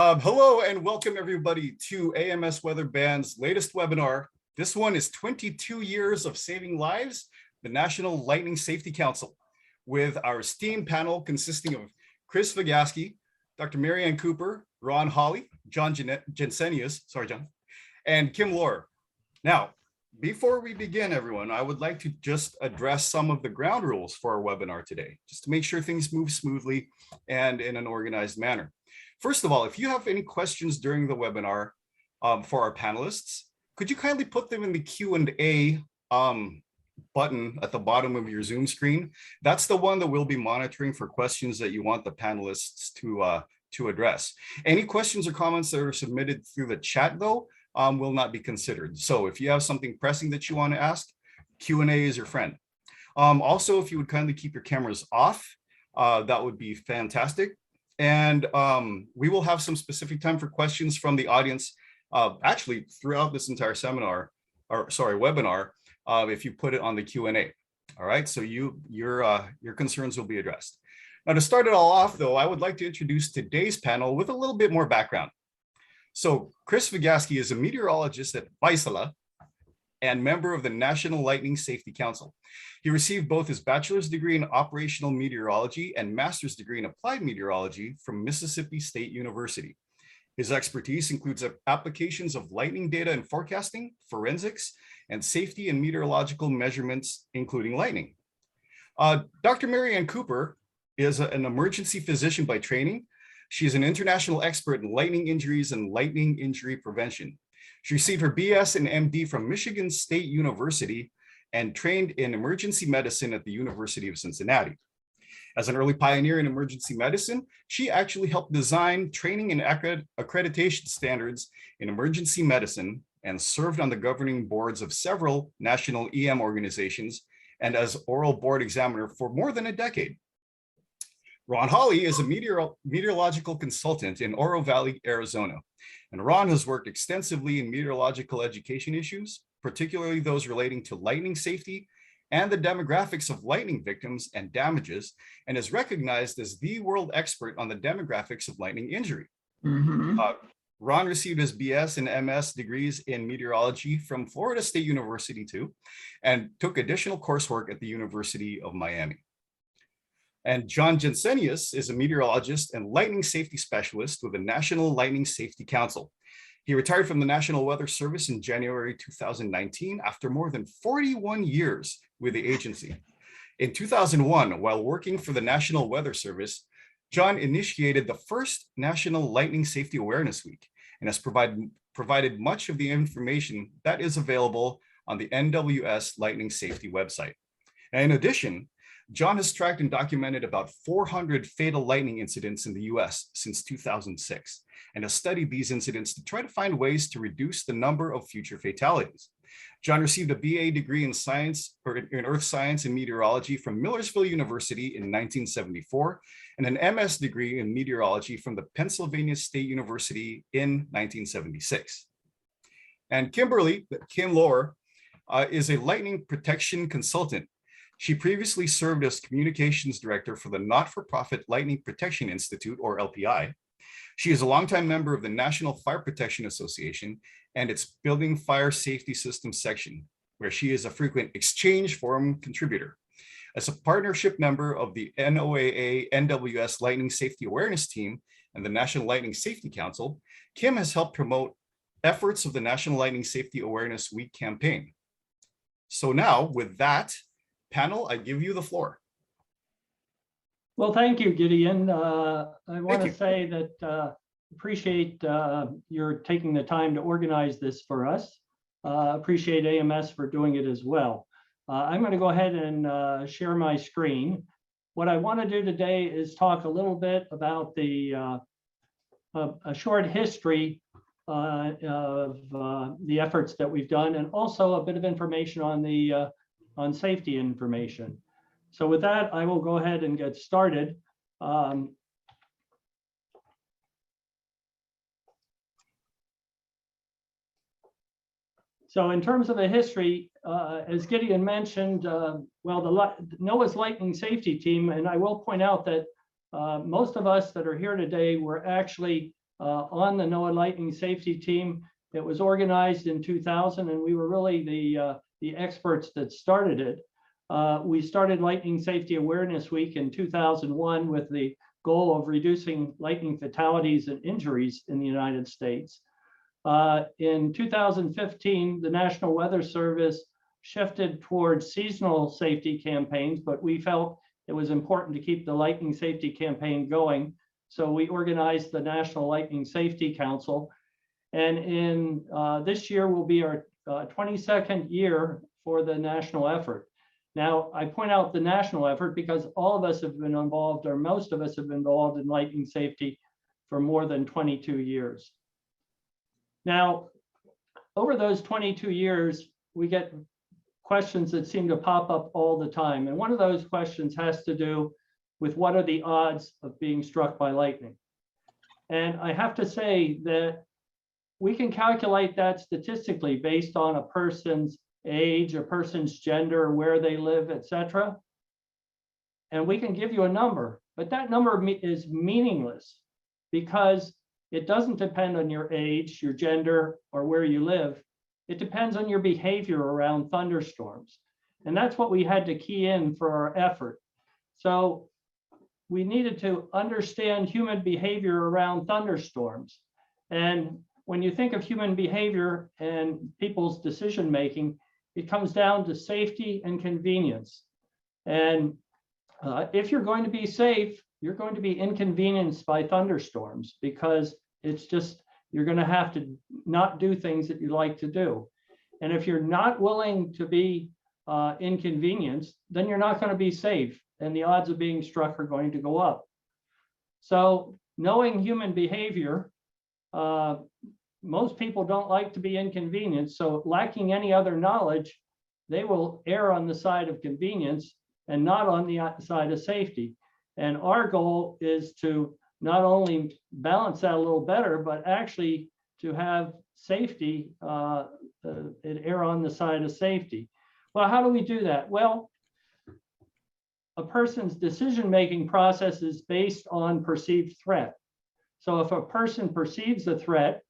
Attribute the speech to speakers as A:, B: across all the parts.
A: Hello and welcome everybody to AMS Weather Band's latest webinar. This one is 22 years of saving lives, the National Lightning Safety Council, with our esteemed panel consisting of Chris Vigaski, Dr. Marianne Cooper, Ron Hawley, John Jensenius, and Kim Lohr. Now, before we begin, everyone, I would like to just address some of the ground rules for our webinar today, just to make sure things move smoothly and in an organized manner. First of all, if you have any questions during the webinar for our panelists, could you kindly put them in the Q&A button at the bottom of your Zoom screen? That's the one that we'll be monitoring for questions that you want the panelists to address. Any questions or comments that are submitted through the chat, though, will not be considered. So if you have something pressing that you want to ask, Q&A is your friend. Also, if you would kindly keep your cameras off, that would be fantastic. And we will have some specific time for questions from the audience, actually throughout this entire webinar, if you put it on the Q&A. All right, so your concerns will be addressed. Now, to start it all off, though, I would like to introduce today's panel with a little bit more background. So Chris Vigaski is a meteorologist at Vaisala and member of the National Lightning Safety Council. He received both his bachelor's degree in operational meteorology and master's degree in applied meteorology from Mississippi State University. His expertise includes applications of lightning data and forecasting, forensics, and safety and meteorological measurements, including lightning. Dr. Marianne Cooper is an emergency physician by training. She is an international expert in lightning injuries and lightning injury prevention. She received her BS and MD from Michigan State University and trained in emergency medicine at the University of Cincinnati. As an early pioneer in emergency medicine, she actually helped design training and accreditation standards in emergency medicine and served on the governing boards of several national EM organizations and as oral board examiner for more than a decade. Ron Hawley is a meteorological consultant in Oro Valley, Arizona. And Ron has worked extensively in meteorological education issues, particularly those relating to lightning safety and the demographics of lightning victims and damages, and is recognized as the world expert on the demographics of lightning injury. Ron received his BS and MS degrees in meteorology from Florida State University too, and took additional coursework at the University of Miami. And John Jensenius is a meteorologist and lightning safety specialist with the National Lightning Safety Council. He retired from the National Weather Service in January 2019 after more than 41 years with the agency. In 2001, while working for the National Weather Service, John initiated the first National Lightning Safety Awareness Week and has provided much of the information that is available on the NWS Lightning Safety website. And in addition, John has tracked and documented about 400 fatal lightning incidents in the US since 2006, and has studied these incidents to try to find ways to reduce the number of future fatalities. John received a BA degree in science, or in earth science and meteorology from Millersville University in 1974, and an MS degree in meteorology from the Pennsylvania State University in 1976. And Kim Lohr, is a lightning protection consultant. She previously served as communications director for the not-for-profit Lightning Protection Institute, or LPI. She is a longtime member of the National Fire Protection Association and its Building Fire Safety Systems section, where she is a frequent exchange forum contributor. As a partnership member of the NOAA NWS Lightning Safety Awareness Team and the National Lightning Safety Council, Kim has helped promote efforts of the National Lightning Safety Awareness Week campaign. So now, with that, panel, I give you the floor.
B: Well, thank you, Gideon. I want to say that appreciate your taking the time to organize this for us. Appreciate AMS for doing it as well. I'm going to go ahead and share my screen. What I want to do today is talk a little bit about a short history of the efforts that we've done, and also a bit of information on safety information. So with that, I will go ahead and get started. So in terms of the history, as Gideon mentioned, well, the NOAA's Lightning Safety Team, and I will point out that most of us that are here today were actually on the NOAA Lightning Safety Team. It was organized in 2000, and we were really the experts that started it. We started Lightning Safety Awareness Week in 2001 with the goal of reducing lightning fatalities and injuries in the United States. In 2015, the National Weather Service shifted towards seasonal safety campaigns, but we felt it was important to keep the lightning safety campaign going. So we organized the National Lightning Safety Council. And in this year will be our 22nd year for the national effort. Now, I point out the national effort because all of us have been involved, or most of us have been involved in lightning safety for more than 22 years. Now, over those 22 years, we get questions that seem to pop up all the time. And one of those questions has to do with what are the odds of being struck by lightning? And I have to say that we can calculate that statistically based on a person's age, a person's gender, where they live, etc. And we can give you a number, but that number is meaningless because it doesn't depend on your age, your gender, or where you live. It depends on your behavior around thunderstorms. And that's what we had to key in for our effort. So we needed to understand human behavior around thunderstorms. And when you think of human behavior and people's decision-making, it comes down to safety and convenience. And if you're going to be safe, you're going to be inconvenienced by thunderstorms because it's just, you're going to have to not do things that you like to do. And if you're not willing to be inconvenienced, then you're not going to be safe, and the odds of being struck are going to go up. So knowing human behavior, most people don't like to be inconvenienced. So lacking any other knowledge, they will err on the side of convenience and not on the side of safety. And our goal is to not only balance that a little better, but actually to have safety, err on the side of safety. Well, how do we do that? Well, a person's decision-making process is based on perceived threat. So if a person perceives a threat,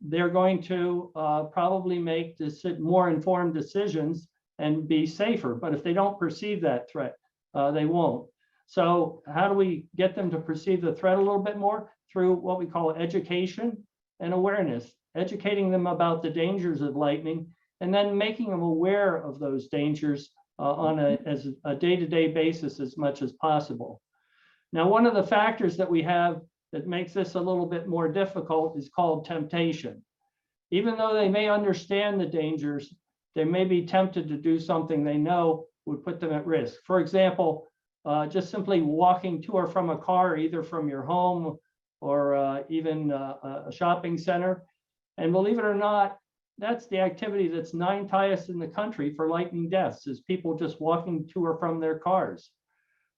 B: they're going to probably make more informed decisions and be safer. But if they don't perceive that threat, they won't. So how do we get them to perceive the threat a little bit more? Through what we call education and awareness, educating them about the dangers of lightning, and then making them aware of those dangers on a day-to-day basis as much as possible. Now, one of the factors that we have that makes this a little bit more difficult is called temptation. Even though they may understand the dangers, they may be tempted to do something they know would put them at risk. For example, just simply walking to or from a car, either from your home or even a shopping center. And believe it or not, that's the activity that's 9th highest in the country for lightning deaths, is people just walking to or from their cars.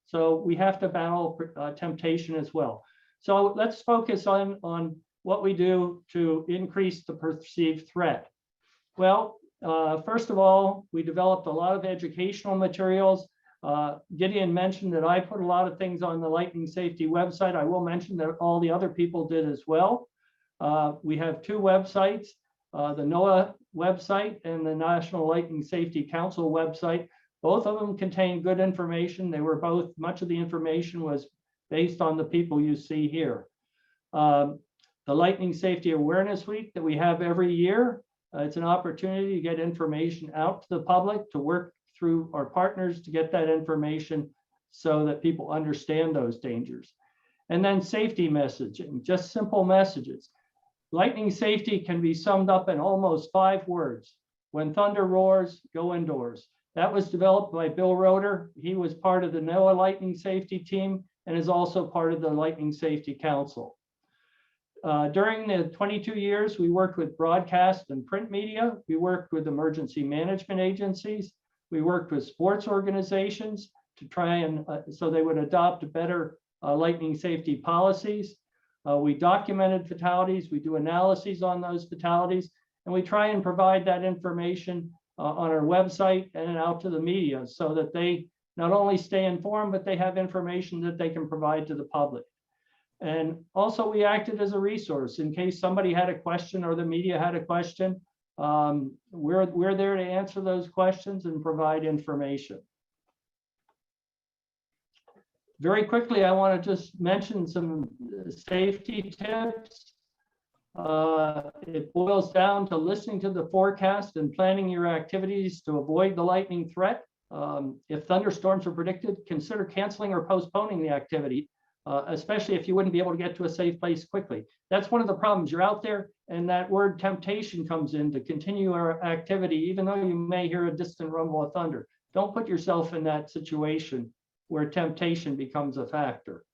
B: So we have to battle temptation as well. So let's focus on what we do to increase the perceived threat. Well, first of all, we developed a lot of educational materials. Gideon mentioned that I put a lot of things on the Lightning Safety website. I will mention that all the other people did as well. We have 2 websites, the NOAA website and the National Lightning Safety Council website. Both of them contain good information. They were both, much of the information was based on the people you see here. The Lightning Safety Awareness Week that we have every year, it's an opportunity to get information out to the public, to work through our partners to get that information so that people understand those dangers. And then safety messaging, just simple messages. Lightning safety can be summed up in almost 5 words. When thunder roars, go indoors. That was developed by Bill Roeder. He was part of the NOAA Lightning Safety Team and is also part of the Lightning Safety Council. During the 22 years, we worked with broadcast and print media. We worked with emergency management agencies. We worked with sports organizations to try and so they would adopt better lightning safety policies. We documented fatalities. We do analyses on those fatalities, and we try and provide that information on our website and out to the media so that they not only stay informed, but they have information that they can provide to the public. And also we acted as a resource in case somebody had a question or the media had a question. We're there to answer those questions and provide information. Very quickly, I want to just mention some safety tips. It boils down to listening to the forecast and planning your activities to avoid the lightning threat. If thunderstorms are predicted, consider canceling or postponing the activity, especially if you wouldn't be able to get to a safe place quickly. That's one of the problems. You're out there and that word temptation comes in to continue our activity, even though you may hear a distant rumble of thunder. Don't put yourself in that situation where temptation becomes a factor.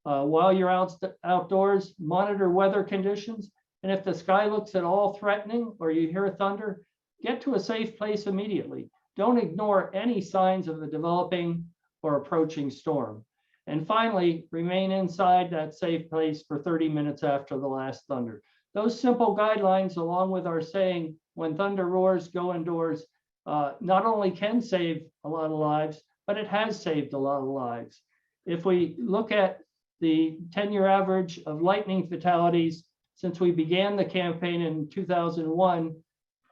B: While you're outdoors, monitor weather conditions. And if the sky looks at all threatening or you hear thunder, get to a safe place immediately. Don't ignore any signs of a developing or approaching storm. And finally, remain inside that safe place for 30 minutes after the last thunder. Those simple guidelines, along with our saying, when thunder roars, go indoors, not only can save a lot of lives, but it has saved a lot of lives. If we look at the 10-year average of lightning fatalities since we began the campaign in 2001,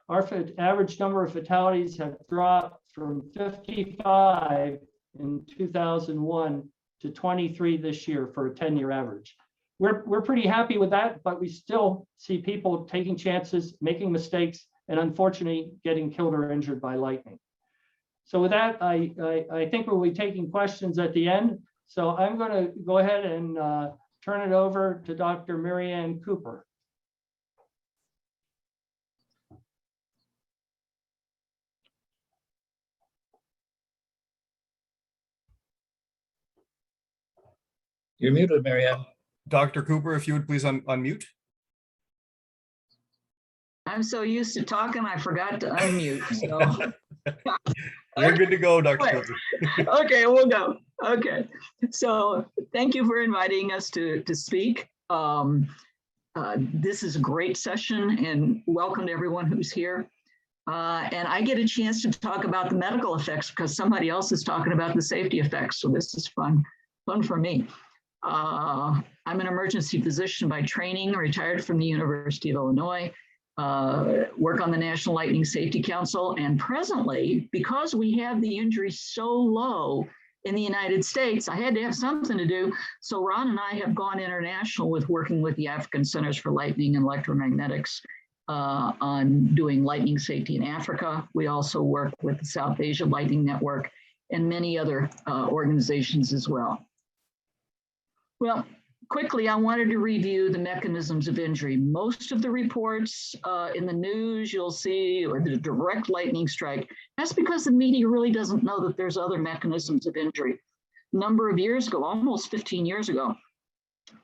B: our average number of fatalities have dropped from 55 in 2001 to 23 this year for a 10-year average. We're pretty happy with that, but we still see people taking chances, making mistakes, and unfortunately getting killed or injured by lightning. So with that, I think we'll be taking questions at the end. So I'm going to go ahead and turn it over to Dr. Mary Ann Cooper.
C: You're muted, Mary Ann.
A: Dr. Cooper, if you would please unmute.
D: I'm so used to talking, I forgot to unmute. So.
A: You're good to go, Dr. Cooper.
D: Okay, we'll go. Okay, so thank you for inviting us to speak. This is a great session and welcome to everyone who's here. And I get a chance to talk about the medical effects because somebody else is talking about the safety effects. So this is fun for me. I'm an emergency physician by training, retired from the University of Illinois. Work on the National Lightning Safety Council, and presently, because we have the injuries so low in the United States, I had to have something to do. So Ron and I have gone international with working with the African Centers for Lightning and Electromagnetics on doing lightning safety in Africa. We also work with the South Asia Lightning Network and many other organizations as well. Well, quickly, I wanted to review the mechanisms of injury. Most of the reports in the news you'll see, or the direct lightning strike, that's because the media really doesn't know that there's other mechanisms of injury. A number of years ago, almost 15 years ago,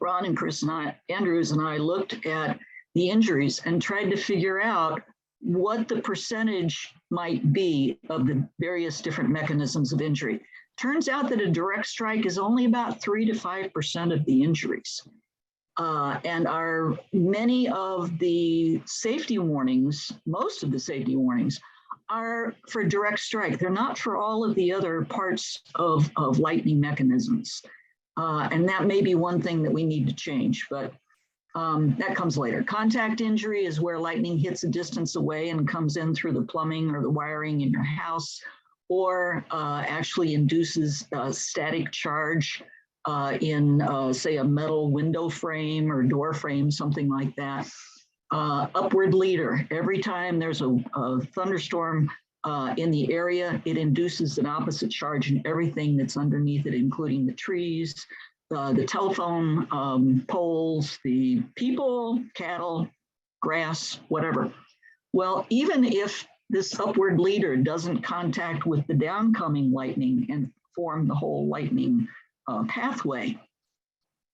D: Ron and Chris and Andrews and I looked at the injuries and tried to figure out what the percentage might be of the various different mechanisms of injury. Turns out that a direct strike is only about 3 to 5% of the injuries. And many of the safety warnings, most of the safety warnings are for direct strike. They're not for all of the other parts of lightning mechanisms. And that may be one thing that we need to change, but that comes later. Contact injury is where lightning hits a distance away and comes in through the plumbing or the wiring in your house, or actually induces a static charge in, say, a metal window frame or door frame, something like that. Upward leader, every time there's a thunderstorm in the area, it induces an opposite charge in everything that's underneath it, including the trees, the telephone poles, the people, cattle, grass, whatever. Well, even if this upward leader doesn't contact with the downcoming lightning and form the whole lightning pathway,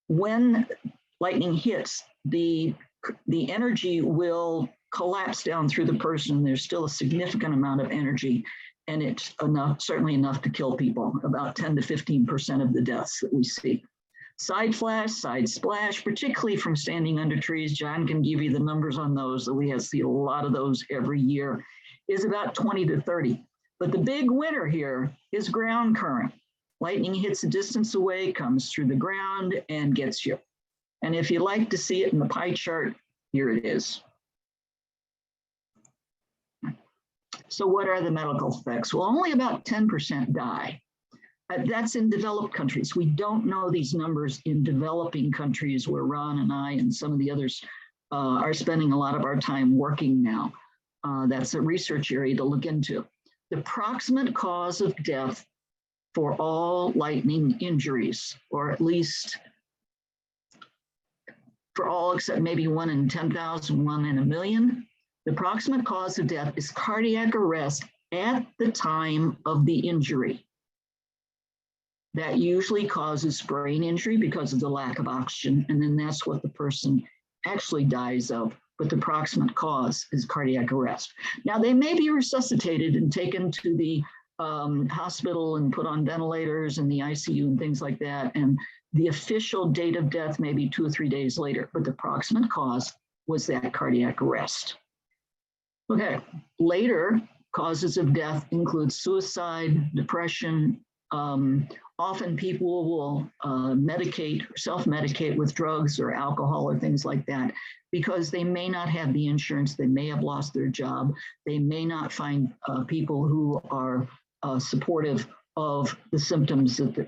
D: when lightning hits, the energy will collapse down through the person. There's still a significant amount of energy, and it's certainly enough to kill people, about 10 to 15% of the deaths that we see. Side flash, side splash, particularly from standing under trees. John can give you the numbers on those, that we see a lot of those every year, is about 20 to 30. But the big winner here is ground current. Lightning hits a distance away, comes through the ground and gets you. And if you like to see it in the pie chart, here it is. So what are the medical effects? Well, only about 10% die. That's in developed countries. We don't know these numbers in developing countries where Ron and I and some of the others are spending a lot of our time working now. That's a research area to look into. The proximate cause of death for all lightning injuries, or at least for all except maybe 1 in 10,000, 1 in a million, the proximate cause of death is cardiac arrest at the time of the injury. That usually causes brain injury because of the lack of oxygen, and then that's what the person actually dies of, but the proximate cause is cardiac arrest. Now, they may be resuscitated and taken to the hospital and put on ventilators and the ICU and things like that, and the official date of death may be 2 or 3 days later, but the proximate cause was that cardiac arrest. Okay, later causes of death include suicide, depression. Often people will medicate or self-medicate with drugs or alcohol or things like that because they may not have the insurance, they may have lost their job, they may not find people who are supportive of the symptoms that they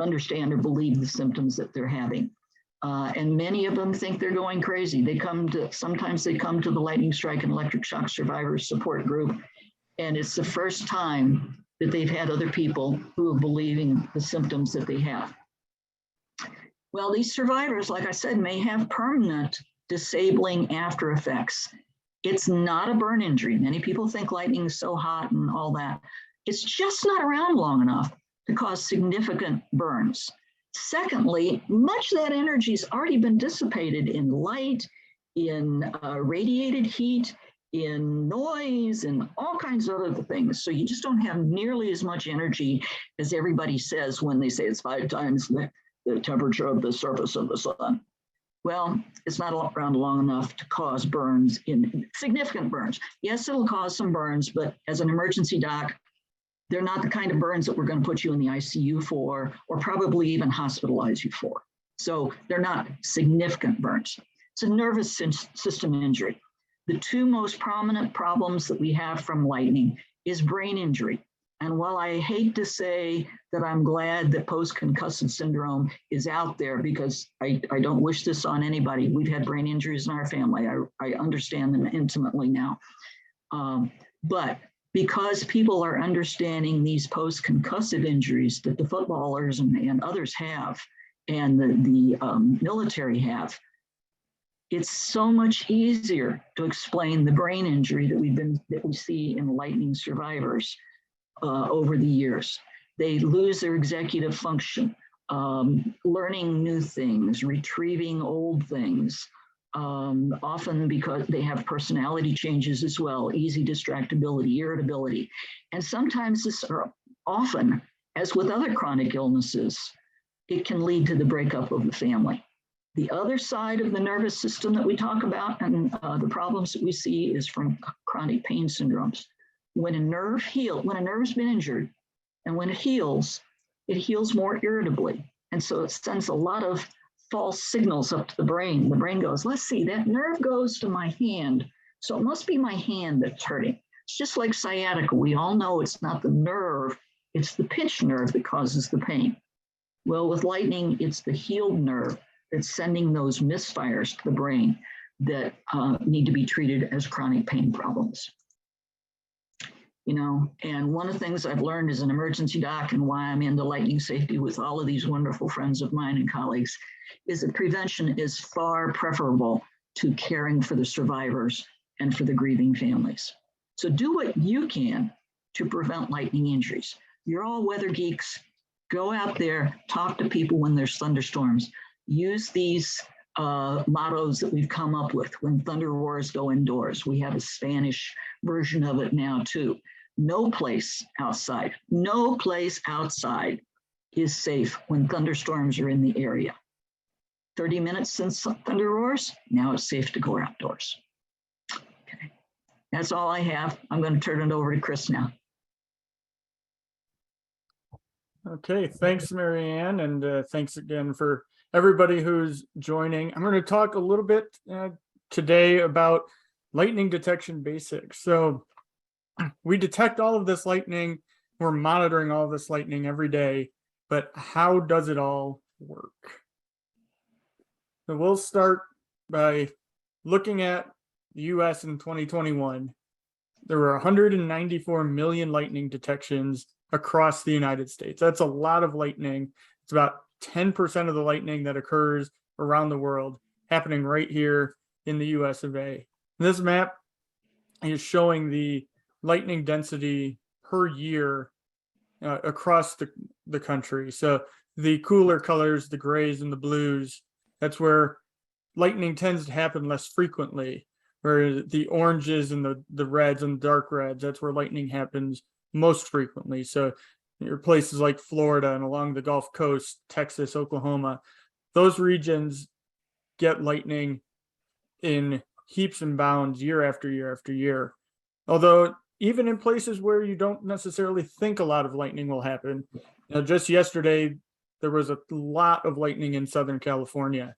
D: understand or believe the symptoms that they're having. And many of them think they're going crazy. Sometimes they come to the lightning strike and electric shock survivors support group, and it's the first time that they've had other people who are believing the symptoms that they have. Well, these survivors, like I said, may have permanent disabling after effects. It's not a burn injury. Many people think lightning is so hot and all that. It's just not around long enough to cause significant burns. Secondly, much of that energy has already been dissipated in light, in radiated heat, in noise, and all kinds of other things. So you just don't have nearly as much energy as everybody says when they say it's 5 times the temperature of the surface of the sun. Well, it's not around long enough to cause burns, in significant burns. Yes, it'll cause some burns, but as an emergency doc, they're not the kind of burns that we're going to put you in the ICU for, or probably even hospitalize you for. So they're not significant burns. It's a nervous system injury. The 2 most prominent problems that we have from lightning is brain injury. And while I hate to say that I'm glad that post-concussive syndrome is out there, because I don't wish this on anybody. We've had brain injuries in our family. I understand them intimately now. But because people are understanding these post-concussive injuries that the footballers and others have, and the military have, it's so much easier to explain the brain injury that we see in lightning survivors over the years. They lose their executive function, learning new things, retrieving old things, often because they have personality changes as well, easy distractibility, irritability. And sometimes often, as with other chronic illnesses, it can lead to the breakup of the family. The other side of the nervous system that we talk about and the problems that we see is from chronic pain syndromes. When a nerve has been injured, and when it heals more irritably. And so it sends a lot of false signals up to the brain. The brain goes, let's see, that nerve goes to my hand, so it must be my hand that's hurting. It's just like sciatica. We all know it's not the nerve, it's the pinched nerve that causes the pain. Well, with lightning, it's the healed nerve that's sending those misfires to the brain that need to be treated as chronic pain problems. You know, and one of the things I've learned as an emergency doc and why I'm into lightning safety with all of these wonderful friends of mine and colleagues is that prevention is far preferable to caring for the survivors and for the grieving families. So do what you can to prevent lightning injuries. You're all weather geeks. Go out there, talk to people when there's thunderstorms. Use these mottos that we've come up with. When thunder roars, go indoors. We have a Spanish version of it now too. No place outside is safe when thunderstorms are in the area. 30 minutes since thunder roars, now it's safe to go outdoors. Okay, that's all I have. I'm going to turn it over to Chris now.
E: Okay, thanks, Mary Ann, and thanks again for everybody who's joining. I'm going to talk a little bit today about lightning detection basics. So we detect all of this lightning. We're monitoring all of this lightning every day, but how does it all work? So we'll start by looking at the US in 2021. There were 194 million lightning detections across the United States. That's a lot of lightning. It's about 10% of the lightning that occurs around the world happening right here in the US of A. This map is showing the lightning density per year across the country. So the cooler colors, the grays and the blues, that's where lightning tends to happen less frequently. Where the oranges and the reds and dark reds, that's where lightning happens most frequently. So your places like Florida and along the Gulf Coast, Texas, Oklahoma, those regions get lightning in heaps and bounds year after year after year. Although even in places where you don't necessarily think a lot of lightning will happen, just yesterday, there was a lot of lightning in Southern California.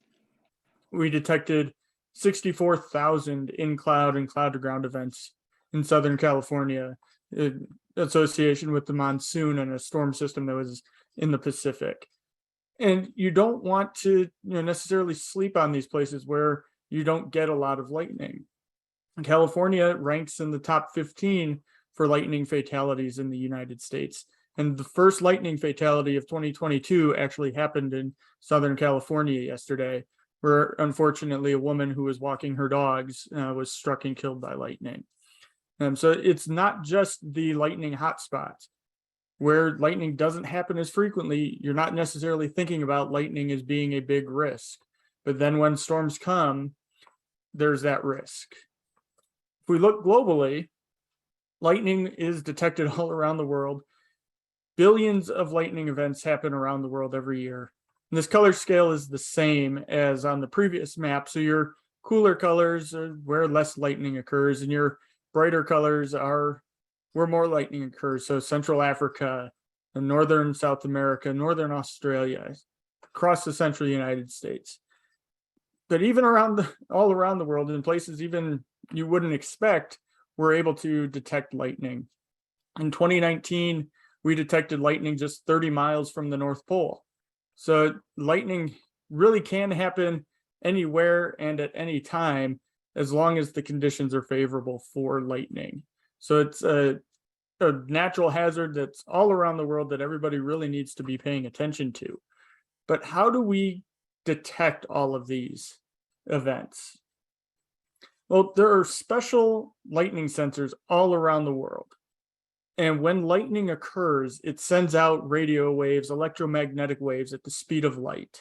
E: We detected 64,000 in cloud and cloud to ground events in Southern California in association with the monsoon and a storm system that was in the Pacific. And you don't want to necessarily sleep on these places where you don't get a lot of lightning. California ranks in the top 15 for lightning fatalities in the United States. And the first lightning fatality of 2022 actually happened in Southern California yesterday, where unfortunately a woman who was walking her dogs was struck and killed by lightning. So it's not just the lightning hotspots. Where lightning doesn't happen as frequently, you're not necessarily thinking about lightning as being a big risk. But then when storms come, there's that risk. If we look globally, lightning is detected all around the world. Billions of lightning events happen around the world every year. And this color scale is the same as on the previous map. So your cooler colors are where less lightning occurs, and your brighter colors are where more lightning occurs. So Central Africa, and Northern South America, Northern Australia, across the central United States. But even all around the world, in places even you wouldn't expect, we're able to detect lightning. In 2019, we detected lightning just 30 miles from the North Pole. So lightning really can happen anywhere and at any time, as long as the conditions are favorable for lightning. So it's a natural hazard that's all around the world that everybody really needs to be paying attention to. But how do we detect all of these events? Well, there are special lightning sensors all around the world. And when lightning occurs, it sends out radio waves, electromagnetic waves at the speed of light.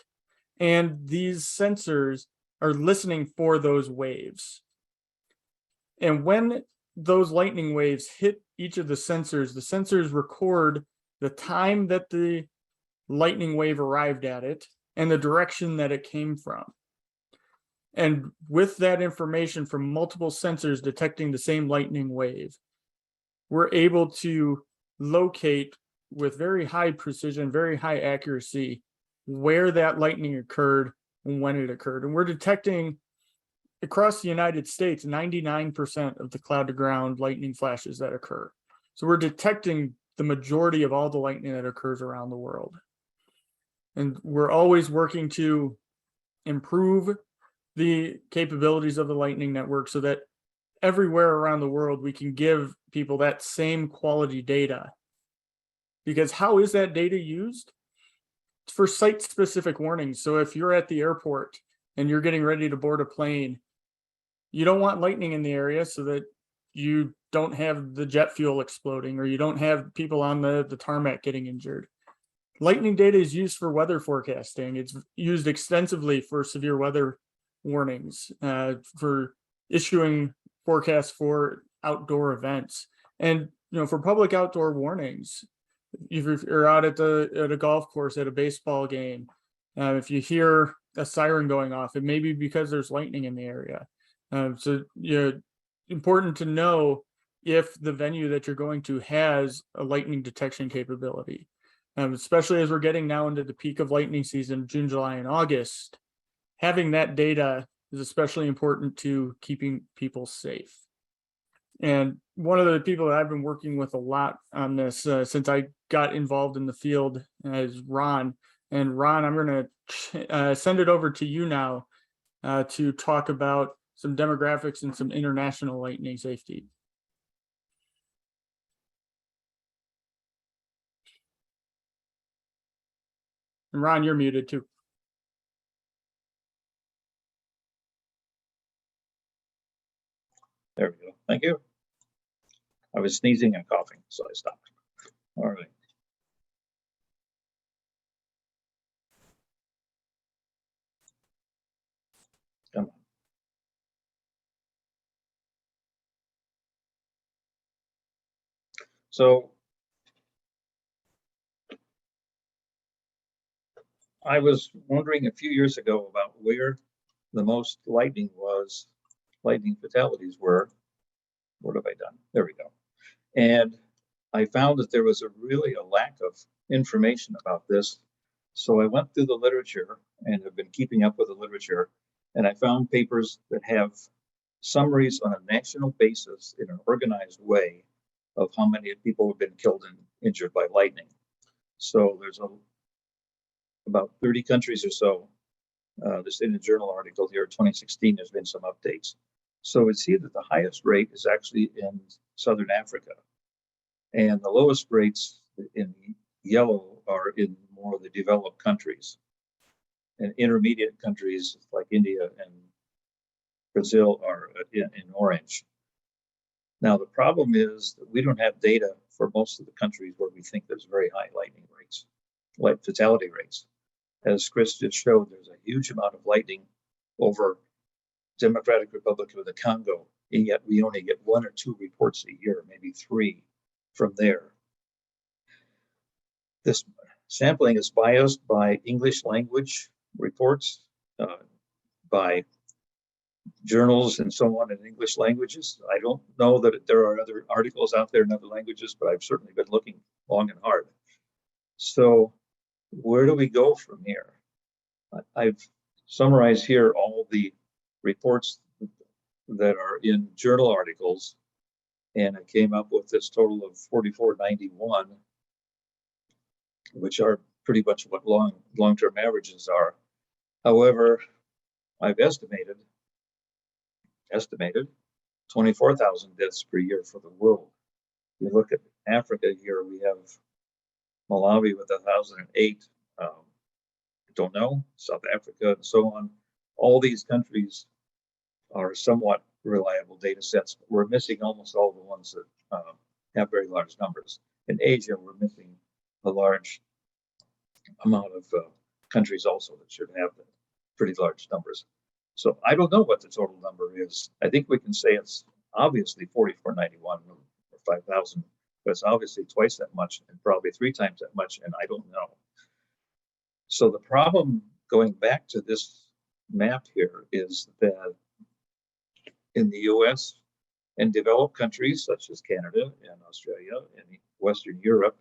E: And these sensors are listening for those waves. And when those lightning waves hit each of the sensors record the time that the lightning wave arrived at it and the direction that it came from. And with that information from multiple sensors detecting the same lightning wave, we're able to locate with very high precision, very high accuracy, where that lightning occurred and when it occurred. And we're detecting across the United States 99% of the cloud to ground lightning flashes that occur. So we're detecting the majority of all the lightning that occurs around the world. And we're always working to improve the capabilities of the lightning network so that everywhere around the world we can give people that same quality data. Because how is that data used? It's for site-specific warnings. So if you're at the airport and you're getting ready to board a plane, you don't want lightning in the area so that you don't have the jet fuel exploding, or you don't have people on the tarmac getting injured. Lightning data is used for weather forecasting. It's used extensively for severe weather warnings, for issuing forecasts for outdoor events, and for public outdoor warnings. If you're out at a golf course, at a baseball game, if you hear a siren going off, it may be because there's lightning in the area. So important to know if the venue that you're going to has a lightning detection capability. especially as we're getting now into the peak of lightning season, June, July, and August. Having that data is especially important to keeping people safe. And one of the people that I've been working with a lot on this since I got involved in the field is Ron. And Ron, I'm going to send it over to you now to talk about some demographics and some international lightning safety. And Ron, you're muted too.
C: There we go. Thank you. I was sneezing and coughing, so I stopped. All right. Come on. So I was wondering a few years ago about where the most lightning fatalities were. What have I done? There we go. And I found that there was really a lack of information about this. So I went through the literature and have been keeping up with the literature. And I found papers that have summaries on a national basis in an organized way of how many people have been killed and injured by lightning. So there's about 30 countries or so. This in a journal article here, 2016, there's been some updates. So we see that the highest rate is actually in Southern Africa. And the lowest rates in yellow are in more of the developed countries. And intermediate countries like India and Brazil are in orange. Now, the problem is that we don't have data for most of the countries where we think there's very high lightning rates, like fatality rates. As Chris just showed, there's a huge amount of lightning over Democratic Republic of the Congo, and yet we only get 1 or 2 reports a year, maybe 3 from there. This sampling is biased by English language reports, by journals and so on in English languages. I don't know that there are other articles out there in other languages, but I've certainly been looking long and hard. So where do we go from here? I've summarized here all the reports that are in journal articles, and I came up with this total of 4491, which are pretty much what long-term averages are. However, I've estimated 24,000 deaths per year for the world. You look at Africa here, we have Malawi with 1,008. Don't know, South Africa and so on. All these countries are somewhat reliable data sets, but we're missing almost all the ones that have very large numbers. In Asia, we're missing a large amount of countries also that should have pretty large numbers. So I don't know what the total number is. I think we can say it's obviously 4491 or 5,000, but it's obviously twice that much and probably 3 times that much, and I don't know. So the problem, going back to this map here, is that in the US and developed countries such as Canada and Australia and Western Europe,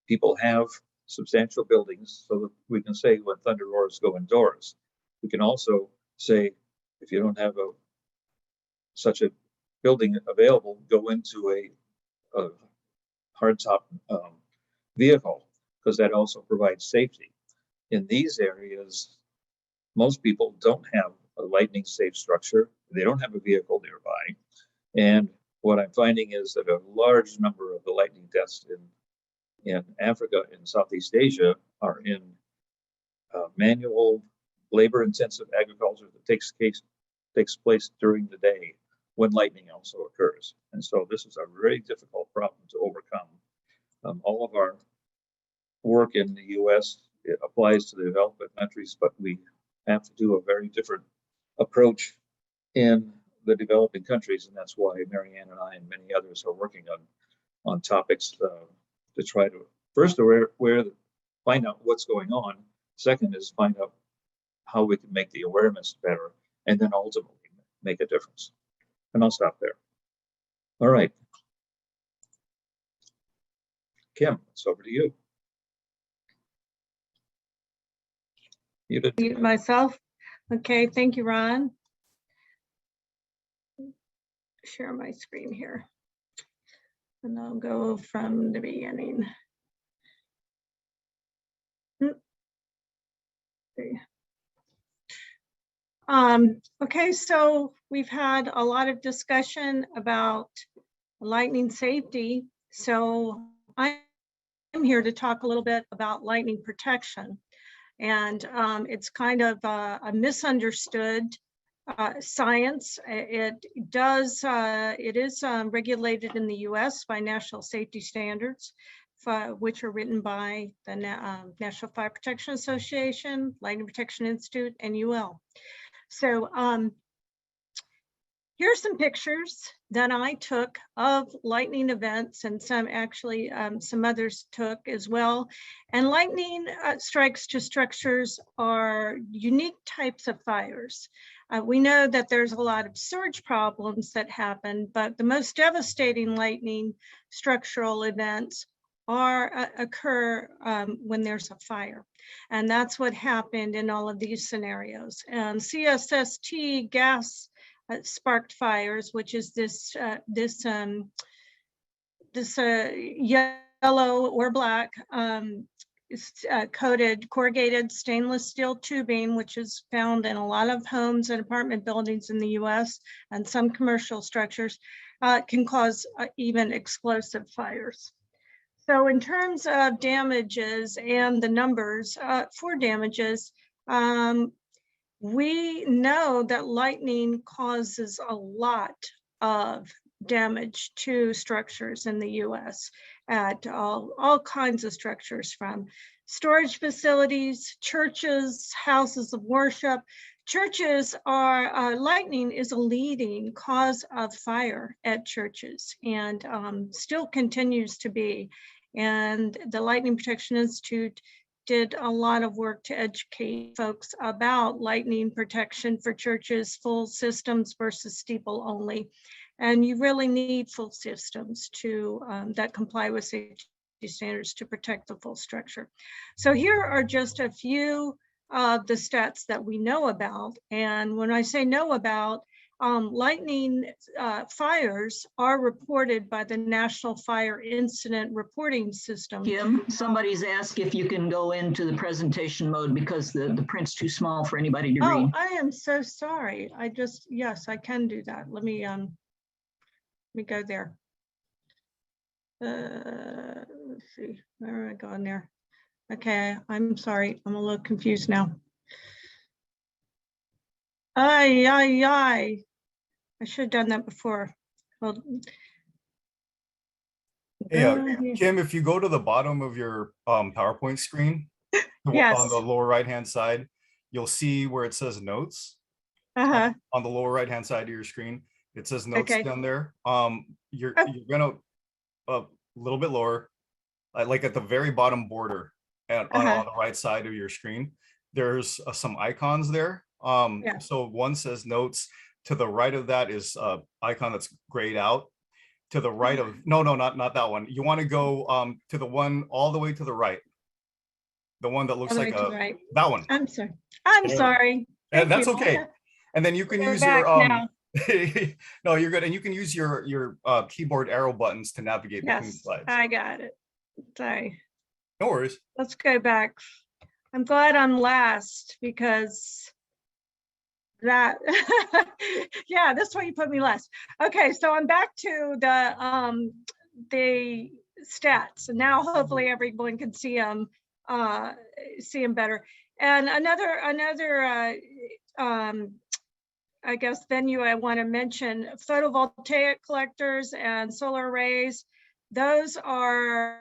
C: people have substantial buildings so that we can say when thunder roars, go indoors. We can also say, if you don't have such a building available, go into a hardtop vehicle, because that also provides safety. In these areas, most people don't have a lightning safe structure. They don't have a vehicle nearby. And what I'm finding is that a large number of the lightning deaths in Africa and Southeast Asia are in manual, labor-intensive agriculture that takes place during the day when lightning also occurs. And so this is a very difficult problem to overcome. All of our work in the US, it applies to the developed countries, but we have to do a very different approach in the developing countries, and that's why Marianne and I and many others are working on topics to try to first find out what's going on. Second is find out how we can make the awareness better, and then ultimately make a difference. And I'll stop there. All right, Kim, it's over to you. Muted.
F: Mute myself. Okay, thank you, Ron. Share my screen here. And I'll go from the beginning. See. Okay, so we've had a lot of discussion about lightning safety. So I'm here to talk a little bit about lightning protection. And it's kind of a misunderstood science. It is regulated in the US by national safety standards, which are written by the National Fire Protection Association, Lightning Protection Institute, and UL. So here's some pictures that I took of lightning events, and some actually some others took as well. And lightning strikes to structures are unique types of fires. We know that there's a lot of surge problems that happen, but the most devastating lightning structural events occur when there's a fire. And that's what happened in all of these scenarios. And CSST gas sparked fires, which is this yellow or black coated corrugated stainless steel tubing, which is found in a lot of homes and apartment buildings in the US and some commercial structures, can cause even explosive fires. So in terms of damages and the numbers for damages, we know that lightning causes a lot of damage to structures in the US at all kinds of structures, from storage facilities, churches, houses of worship. Churches are, lightning is a leading cause of fire at churches, and still continues to be. And the Lightning Protection Institute did a lot of work to educate folks about lightning protection for churches, full systems versus steeple only. And you really need full systems to that comply with safety standards to protect the full structure. So here are just a few of the stats that we know about. And when I say know about, lightning fires are reported by the National Fire Incident Reporting System.
D: Kim, somebody's asked if you can go into the presentation mode because the print's too small for anybody to read.
F: Oh, I am so sorry. Yes, I can do that. Let me go there. Let's see, where am I going there? Okay, I'm sorry. I'm a little confused now. I should have done that before. Well,
A: Hey, Kim, if you go to the bottom of your PowerPoint screen,
F: Yes.
A: on the lower right-hand side, you'll see where it says notes.
F: Uh-huh.
A: On the lower right-hand side of your screen, it says notes
F: Okay.
A: down there. You're gonna a little bit lower, like at the very bottom border, and on the right side of your screen, there's some icons there.
F: Yeah.
A: So one says notes. To the right of that is icon that's grayed out. To the right of not that one. You want to go to the one all the way to the right. The one that looks
F: All the
A: like
F: way to the right.
A: that one.
F: I'm sorry. I'm
A: There.
F: sorry.
A: And that's
F: you.
A: okay. And then you can
F: We're
A: use
F: back
A: your
F: now.
A: no, you're good. And you can use your keyboard arrow buttons to navigate between
F: Yes,
A: slides.
F: I got it. Sorry.
A: No worries.
F: Let's go back. I'm glad I'm last because that, yeah, that's why you put me last. Okay, so I'm back to the stats. And now hopefully everyone can see them better. And another I guess venue I want to mention, photovoltaic collectors and solar arrays. Those are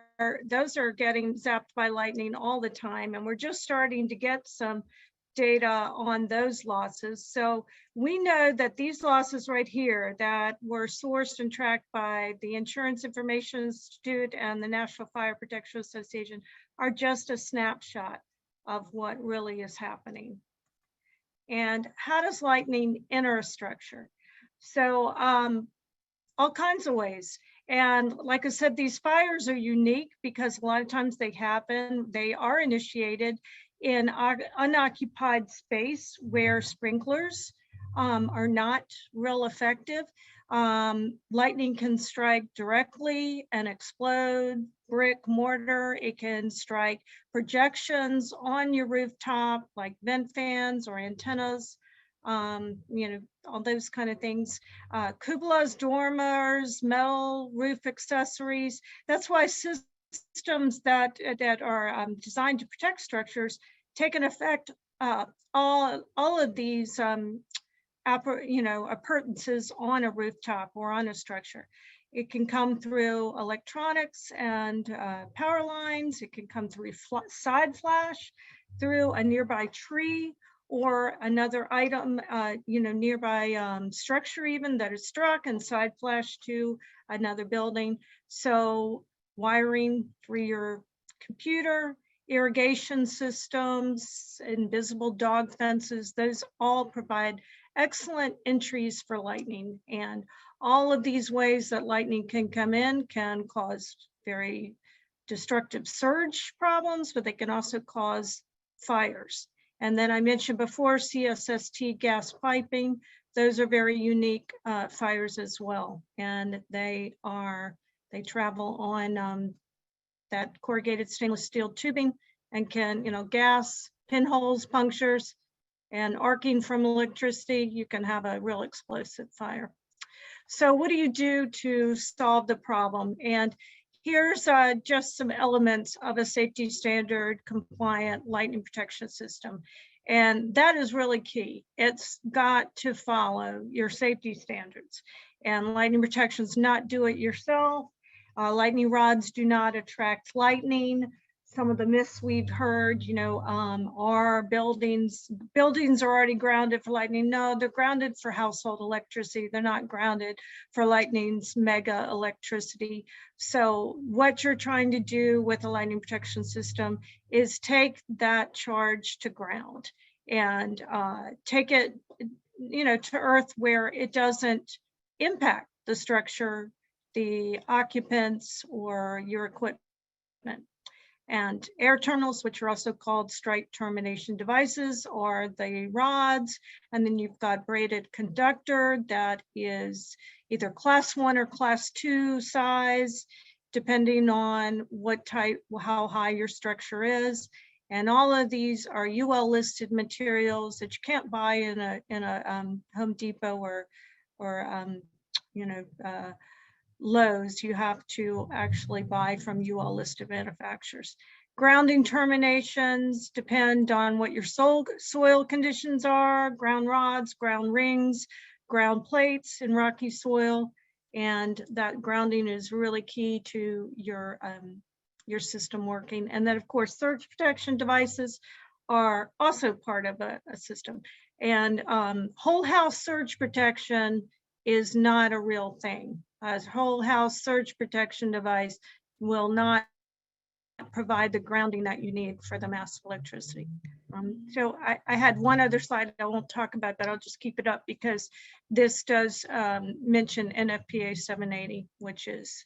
F: getting zapped by lightning all the time, and we're just starting to get some data on those losses. So we know that these losses right here that were sourced and tracked by the Insurance Information Institute and the National Fire Protection Association are just a snapshot of what really is happening. And how does lightning enter a structure? So all kinds of ways. And like I said, these fires are unique because a lot of times they happen, they are initiated in unoccupied space where sprinklers are not real effective. Lightning can strike directly and explode brick mortar. It can strike projections on your rooftop like vent fans or antennas, all those kind of things. Cupolas, dormers, metal roof accessories. That's why systems that are designed to protect structures take an effect. All of these appurtenances on a rooftop or on a structure. It can come through electronics and power lines. It can come through side flash, through a nearby tree or another item, nearby structure even that is struck and side flash to another building. So wiring through your computer, irrigation systems, invisible dog fences, those all provide excellent entries for lightning. And all of these ways that lightning can come in can cause very destructive surge problems, but they can also cause fires. And then I mentioned before, CSST gas piping, those are very unique fires as well. And they travel on that corrugated stainless steel tubing and can, gas, pinholes, punctures, and arcing from electricity, you can have a real explosive fire. So what do you do to solve the problem? And here's just some elements of a safety standard compliant lightning protection system. And that is really key. It's got to follow your safety standards. And lightning protection is not do it yourself. Lightning rods do not attract lightning. Some of the myths we've heard, are buildings are already grounded for lightning. No, they're grounded for household electricity. They're not grounded for lightning's mega electricity. So what you're trying to do with a lightning protection system is take that charge to ground and take it, to earth where it doesn't impact the structure, the occupants, or your equipment. And air terminals, which are also called strike termination devices, are the rods. And then you've got braided conductor that is either class 1 or class 2 size, depending on what type, how high your structure is. And all of these are UL listed materials that you can't buy in a Home Depot or Lowe's. You have to actually buy from UL listed manufacturers. Grounding terminations depend on what your soil conditions are, ground rods, ground rings, ground plates in rocky soil. And that grounding is really key to your system working. And then of course, surge protection devices are also part of a system. And whole house surge protection is not a real thing. A whole house surge protection device will not provide the grounding that you need for the massive electricity. So I had one other slide I won't talk about, but I'll just keep it up because this does mention NFPA 780, which is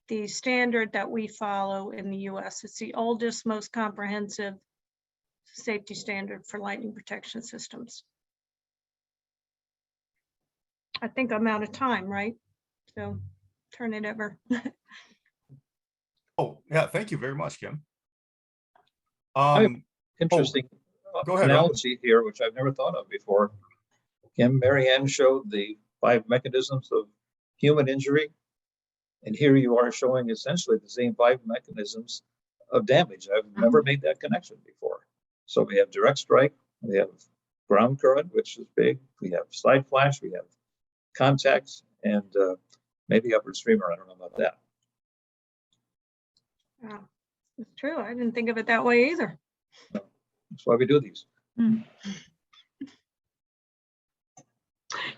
F: the standard that we follow in the US. It's the oldest, most comprehensive safety standard for lightning protection systems. I think I'm out of time, right? So turn it over.
A: Oh, yeah, thank you very much, Kim.
C: Interesting
A: go ahead, Ron.
C: analogy here, which I've never thought of before. Kim, Marianne showed the 5 mechanisms of human injury. And here you are showing essentially the same 5 mechanisms of damage. I've never made that connection before. So we have direct strike, we have ground current, which is big. We have slide flash, we have contacts, and maybe upward streamer. I don't know about that.
F: Yeah, it's true. I didn't think of it that way either.
C: That's why we do these.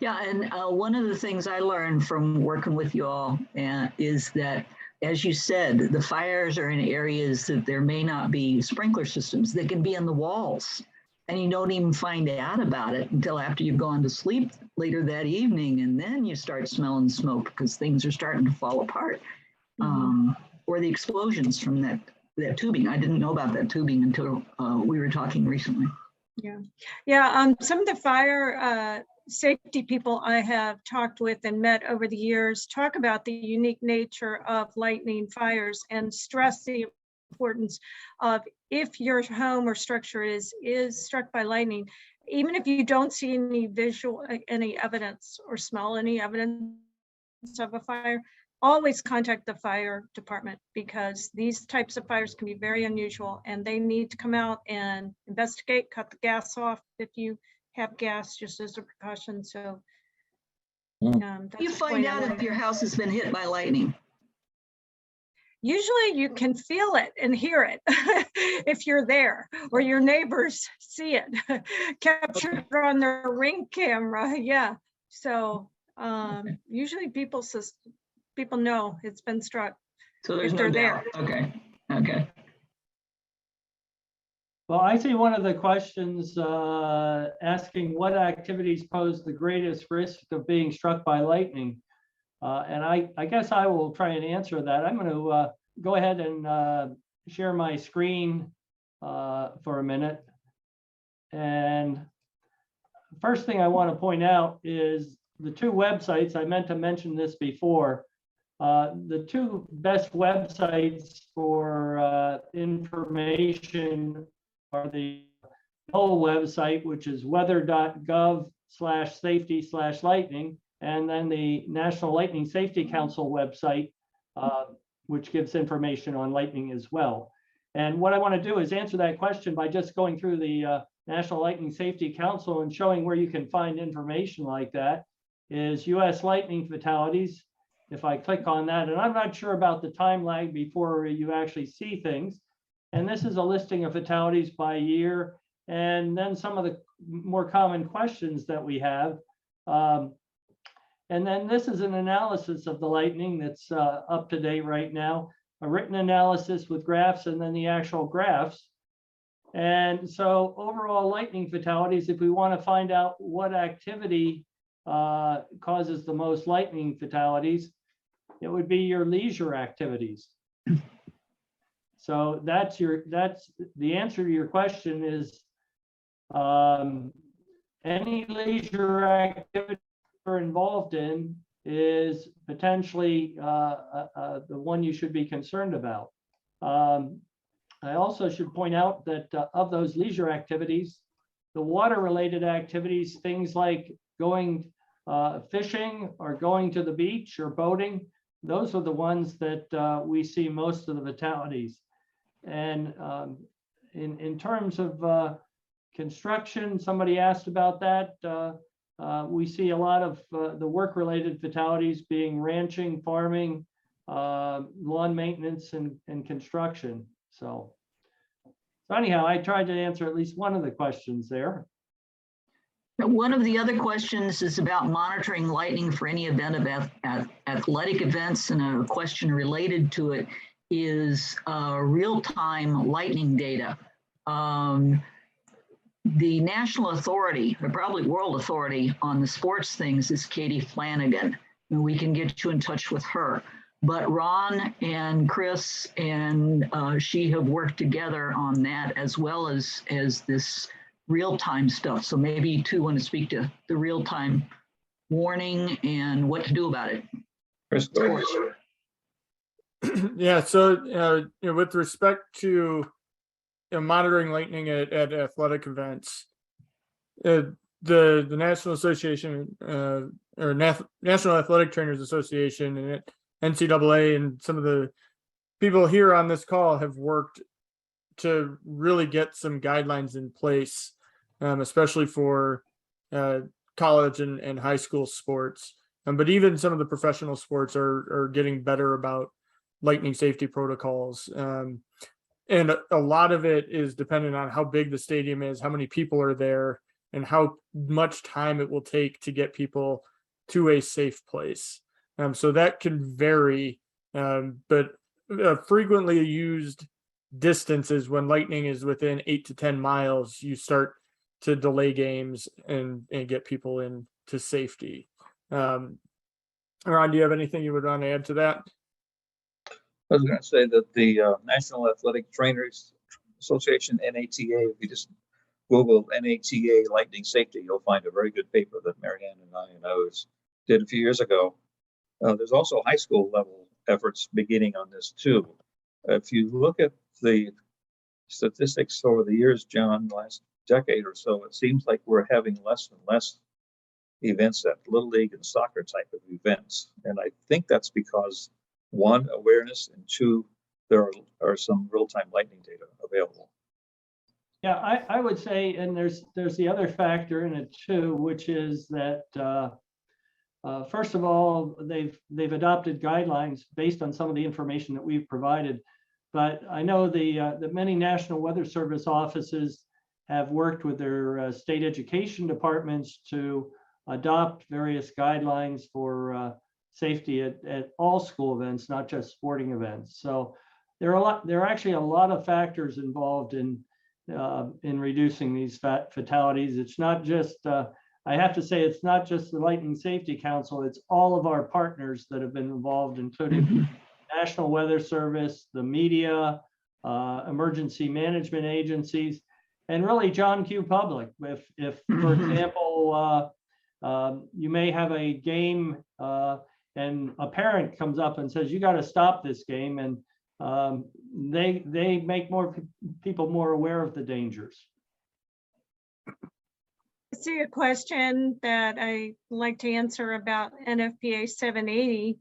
D: Yeah, and one of the things I learned from working with you all is that, as you said, the fires are in areas that there may not be sprinkler systems. They can be on the walls, and you don't even find out about it until after you've gone to sleep later that evening, and then you start smelling smoke because things are starting to fall apart, or the explosions from that that tubing. I didn't know about that tubing until we were talking recently.
F: Yeah, some of the fire safety people I have talked with and met over the years talk about the unique nature of lightning fires and stress the importance of, if your home or structure is struck by lightning, even if you don't see any evidence or smell any evidence of a fire, always contact the fire department, because these types of fires can be very unusual and they need to come out and investigate, cut the gas off if you have gas, just as a precaution. So that's
D: You
F: the
D: find
F: point I
D: out
F: wanted
D: if
F: to
D: your house has been hit by lightning.
F: Usually you can feel it and hear it if you're there, or your neighbors see it captured on their Ring camera. Yeah. So usually people know it's been struck.
D: So there's
F: If
D: no
F: they're
D: doubt. Okay. Okay.
B: Well, I see one of the questions asking what activities pose the greatest risk of being struck by lightning. And I guess I will try and answer that. I'm going to go ahead and share my screen for a minute. And first thing I want to point out is the two websites. I meant to mention this before. The two best websites for information are the whole website, which is weather.gov/safety/lightning, and then the National Lightning Safety Council website, which gives information on lightning as well. And what I want to do is answer that question by just going through the National Lightning Safety Council and showing where you can find information like that. Is U.S. lightning fatalities. If I click on that, and I'm not sure about the time lag before you actually see things. And this is a listing of fatalities by year, and then some of the more common questions that we have. And then this is an analysis of the lightning that's up to date right now, a written analysis with graphs, and then the actual graphs. And so overall lightning fatalities, if we want to find out what activity causes the most lightning fatalities, it would be your leisure activities. So that's the answer to your question is any leisure activity you're involved in is potentially the one you should be concerned about. I also should point out that of those leisure activities, the water-related activities, things like going fishing or going to the beach or boating, those are the ones that we see most of the fatalities. And in terms of construction, somebody asked about that. We see a lot of the work-related fatalities being ranching, farming, lawn maintenance, and construction. So anyhow, I tried to answer at least one of the questions there.
D: One of the other questions is about monitoring lightning for any event of athletic events, and a question related to it is real-time lightning data. The national authority, or probably world authority on the sports things, is Katie Flanagan, and we can get you in touch with her. But Ron and Chris and she have worked together on that, as well as this real-time stuff. So maybe you two want to speak to the real-time warning and what to do about it.
C: Chris, go ahead.
E: Yeah, so with respect to monitoring lightning at athletic events, the National Association or National Athletic Trainers Association and NCAA and some of the people here on this call have worked to really get some guidelines in place, especially for college and high school sports. But even some of the professional sports are getting better about lightning safety protocols. And a lot of it is dependent on how big the stadium is, how many people are there, and how much time it will take to get people to a safe place. So that can vary, but frequently used distances, when lightning is within 8 to 10 miles, you start to delay games and get people into safety. Ron, do you have anything you would want to add to that?
C: I was going to say that the National Athletic Trainers Association, NATA, if you just Google NATA lightning safety, you'll find a very good paper that Marianne and I and others did a few years ago. There's also high school level efforts beginning on this too. If you look at the statistics over the years, John, last decade or so, it seems like we're having less and less events at Little League and soccer type of events. And I think that's because, one, awareness, and two, there are some real-time lightning data available.
B: Yeah, I would say, and there's the other factor in it too, which is that first of all, they've adopted guidelines based on some of the information that we've provided. But I know the many National Weather Service offices have worked with their state education departments to adopt various guidelines for safety at all school events, not just sporting events. So there are actually a lot of factors involved in reducing these fatalities. It's not just, I have to say, it's not just the Lightning Safety Council, it's all of our partners that have been involved, including National Weather Service, the media, emergency management agencies, and really John Q. Public. If for example, you may have a game and a parent comes up and says, you got to stop this game, and they make more people more aware of the dangers.
F: I see a question that I like to answer about NFPA 780.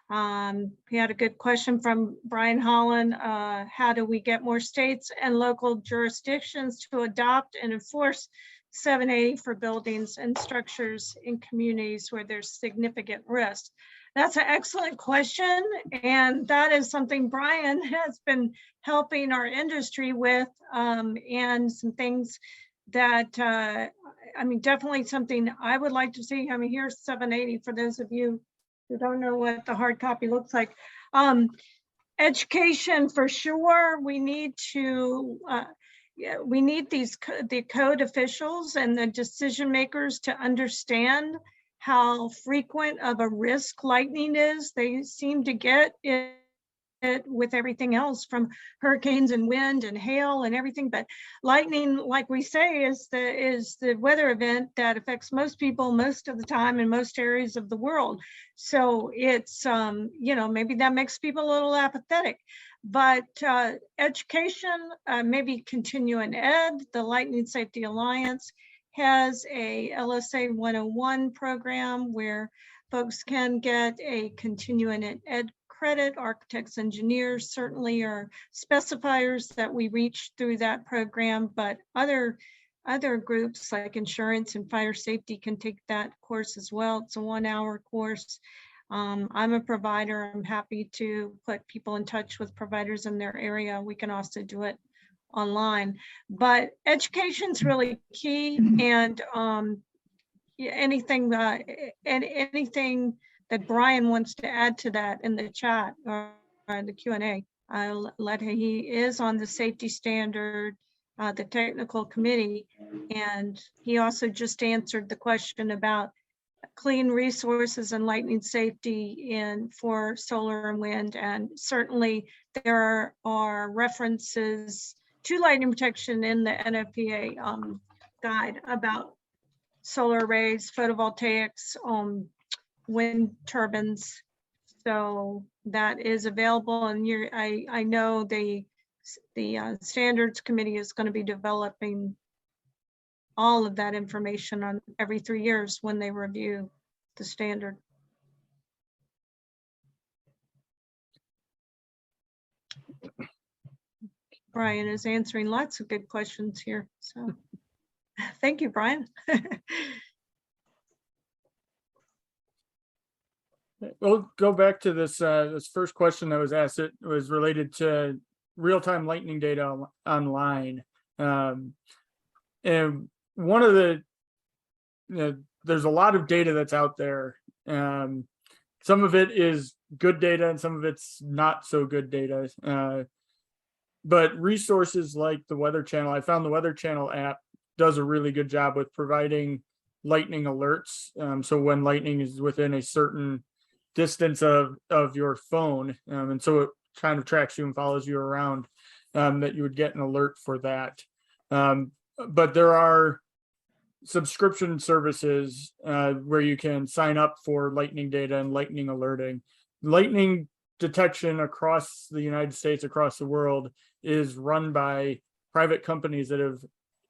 F: We had a good question from Brian Holland. How do we get more states and local jurisdictions to adopt and enforce 780 for buildings and structures in communities where there's significant risk? That's an excellent question. And that is something Brian has been helping our industry with, and some things that, I mean, definitely something I would like to see. I mean, here's 780 for those of you who don't know what the hard copy looks like. Education for sure. We need to, we need the code officials and the decision makers to understand how frequent of a risk lightning is. They seem to get it with everything else from hurricanes and wind and hail and everything, but lightning, like we say, is the weather event that affects most people most of the time in most areas of the world. So it's you know, maybe that makes people a little apathetic, but education, maybe continuing ed. The Lightning Safety Alliance has a LSA 101 program where folks can get a continuing ed credit. Architects, engineers certainly are specifiers that we reach through that program, but other groups like insurance and fire safety can take that course as well. It's a 1-hour course. I'm a provider. I'm happy to put people in touch with providers in their area. We can also do it online, but education's really key. And anything that Brian wants to add to that in the chat or the Q&A, I'll let him. He is on the safety standard, the technical committee, and he also just answered the question about clean resources and lightning safety for solar and wind. And certainly there are references to lightning protection in the NFPA guide about solar arrays, photovoltaics, wind turbines. So that is available, and I know the standards committee is going to be developing all of that information on every 3 years when they review the standard. Brian is answering lots of good questions here, so thank you, Brian.
E: We'll go back to this this first question that was asked. It was related to real-time lightning data online. And one of there's a lot of data that's out there. Some of it is good data and some of it's not so good data. But resources like the Weather Channel, I found the Weather Channel app does a really good job with providing lightning alerts. So when lightning is within a certain distance of your phone, and so it kind of tracks you and follows you around, that you would get an alert for that. But there are subscription services where you can sign up for lightning data and lightning alerting. Lightning detection across the United States, across the world, is run by private companies that have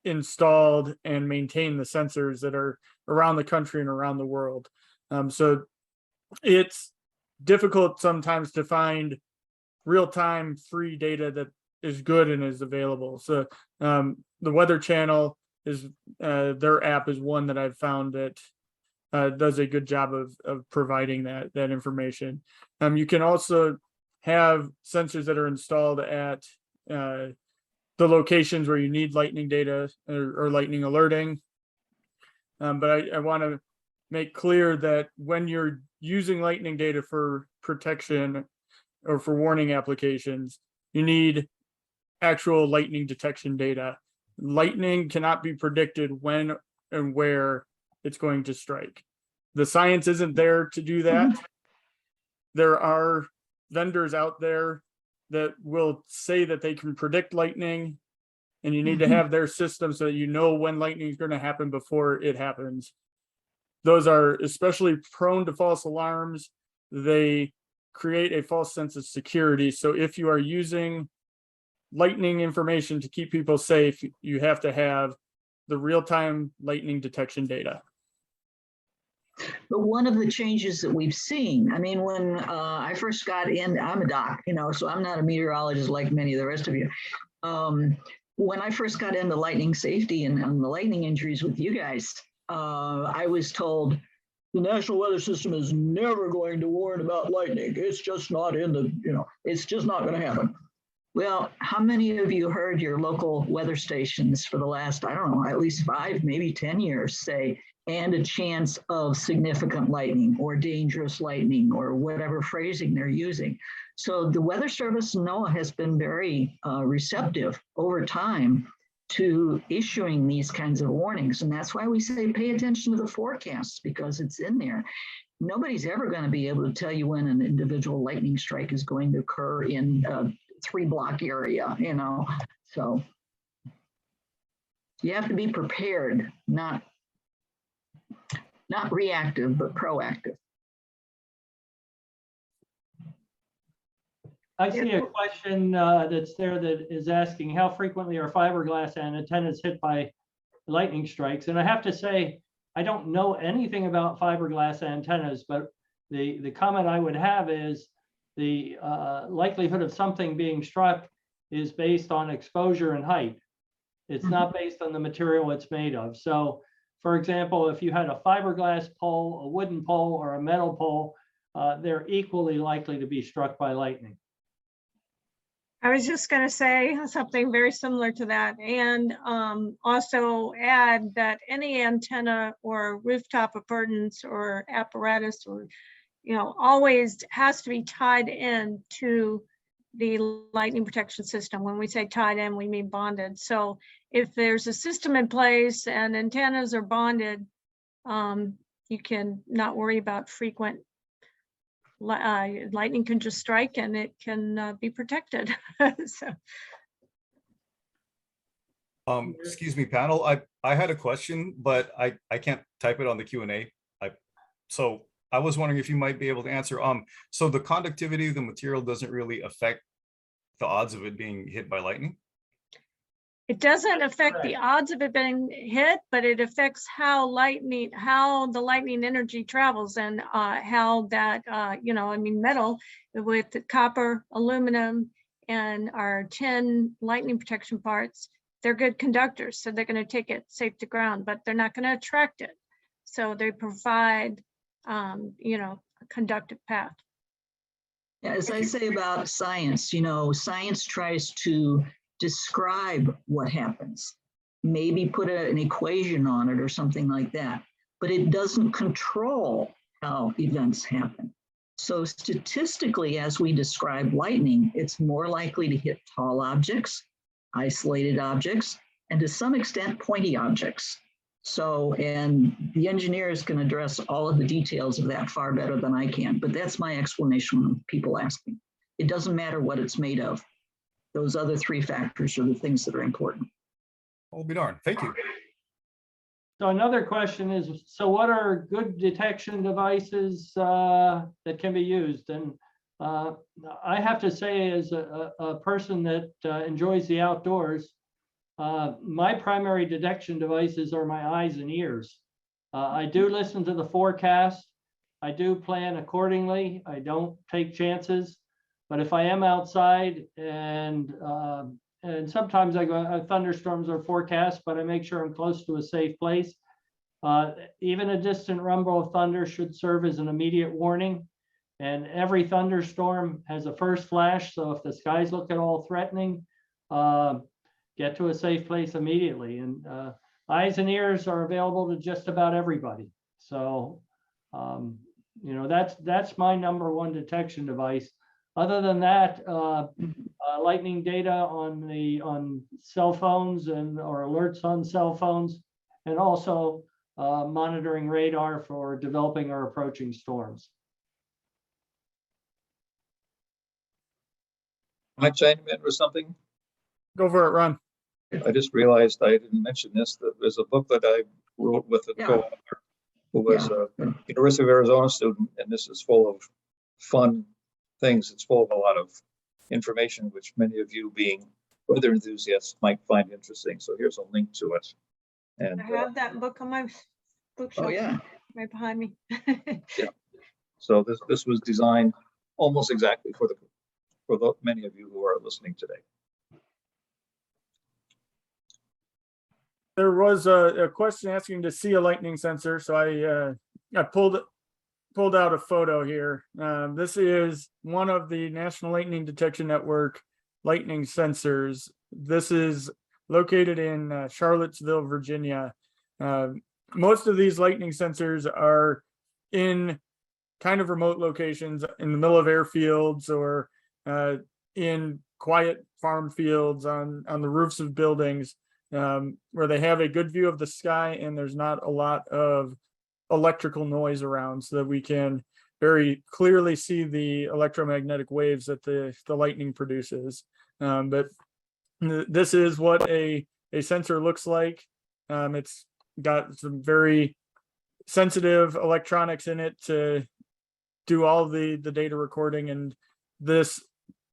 E: installed and maintained the sensors that are around the country and around the world. So it's difficult sometimes to find real-time free data that is good and is available. So the Weather Channel is their app is one that I've found that does a good job of providing that information. You can also have sensors that are installed at the locations where you need lightning data or lightning alerting. But I want to make clear that when you're using lightning data for protection or for warning applications, you need actual lightning detection data. Lightning cannot be predicted when and where it's going to strike. The science isn't there to do that. There are vendors out there that will say that they can predict lightning, and you need to have their system so that you know when lightning is going to happen before it happens. Those are especially prone to false alarms. They create a false sense of security. So if you are using lightning information to keep people safe, you have to have the real-time lightning detection data.
D: But one of the changes that we've seen, I mean, when I first got in, I'm a doc, so I'm not a meteorologist like many of the rest of you. When I first got into lightning safety and the lightning injuries with you guys, I was told the National Weather System is never going to warn about lightning. It's just not in the, it's just not going to happen. Well, how many of you heard your local weather stations for the last, I don't know, at least 5, maybe 10 years say, and a chance of significant lightning or dangerous lightning or whatever phrasing they're using. So the Weather Service, NOAA, has been very receptive over time to issuing these kinds of warnings. And that's why we say pay attention to the forecasts, because it's in there. Nobody's ever going to be able to tell you when an individual lightning strike is going to occur in a 3-block area, So you have to be prepared, not reactive, but proactive.
B: I see a question that's there that is asking how frequently are fiberglass antennas hit by lightning strikes? And I have to say, I don't know anything about fiberglass antennas, but the comment I would have is the likelihood of something being struck is based on exposure and height. It's not based on the material it's made of. So, for example, if you had a fiberglass pole, a wooden pole, or a metal pole, they're equally likely to be struck by lightning.
F: I was just going to say something very similar to that, and also add that any antenna or rooftop appurtenance or apparatus or always has to be tied in to the lightning protection system. When we say tied in, we mean bonded. So if there's a system in place and antennas are bonded, you can not worry about frequent lightning can just strike and it can be protected. So.
A: Excuse me, panel. I had a question, but I can't type it on the Q&A. So I was wondering if you might be able to answer. So the conductivity of the material doesn't really affect the odds of it being hit by lightning?
F: It doesn't affect the odds of it being hit, but it affects how the lightning energy travels and how that, metal with the copper, aluminum, and our tin lightning protection parts, they're good conductors. So they're going to take it safe to ground, but they're not going to attract it. So they provide, a conductive path.
D: As I say about science, science tries to describe what happens, maybe put an equation on it or something like that, but it doesn't control how events happen. So statistically, as we describe lightning, it's more likely to hit tall objects, isolated objects, and to some extent pointy objects. So, and the engineers can address all of the details of that far better than I can, but that's my explanation when people ask me. It doesn't matter what it's made of. Those other three factors are the things that are important.
A: I'll be darned. Thank you.
B: So another question is, so what are good detection devices that can be used? And I have to say, as a person that enjoys the outdoors, my primary detection devices are my eyes and ears. I do listen to the forecast. I do plan accordingly. I don't take chances. But if I am outside and sometimes I go, thunderstorms are forecast, but I make sure I'm close to a safe place. Even a distant rumble of thunder should serve as an immediate warning. And every thunderstorm has a first flash. So if the skies look at all threatening, get to a safe place immediately. And eyes and ears are available to just about everybody. So, you know, that's my number one detection device. Other than that, lightning data on cell phones or alerts on cell phones, and also monitoring radar for developing or approaching storms.
C: Can I chime in with something?
E: Go for it, Ron.
C: I just realized I didn't mention this, that there's a book that I wrote with a
D: Yeah.
C: co-author who was a University of Arizona student, and this is full of fun things. It's full of a lot of information, which many of you being weather enthusiasts might find interesting. So here's a link to it. And
F: I have that book on my bookshelf.
D: Oh, yeah.
F: Right behind me.
C: so this was designed almost exactly for the many of you who are listening today.
E: There was a question asking to see a lightning sensor, so I pulled out a photo here. This is one of the National Lightning Detection Network lightning sensors. This is located in Charlottesville, Virginia. Most of these lightning sensors are in kind of remote locations in the middle of airfields or in quiet farm fields on the roofs of buildings, where they have a good view of the sky and there's not a lot of electrical noise around, so that we can very clearly see the electromagnetic waves that the lightning produces. But this is what a sensor looks like. It's got some very sensitive electronics in it to do all the data recording, and this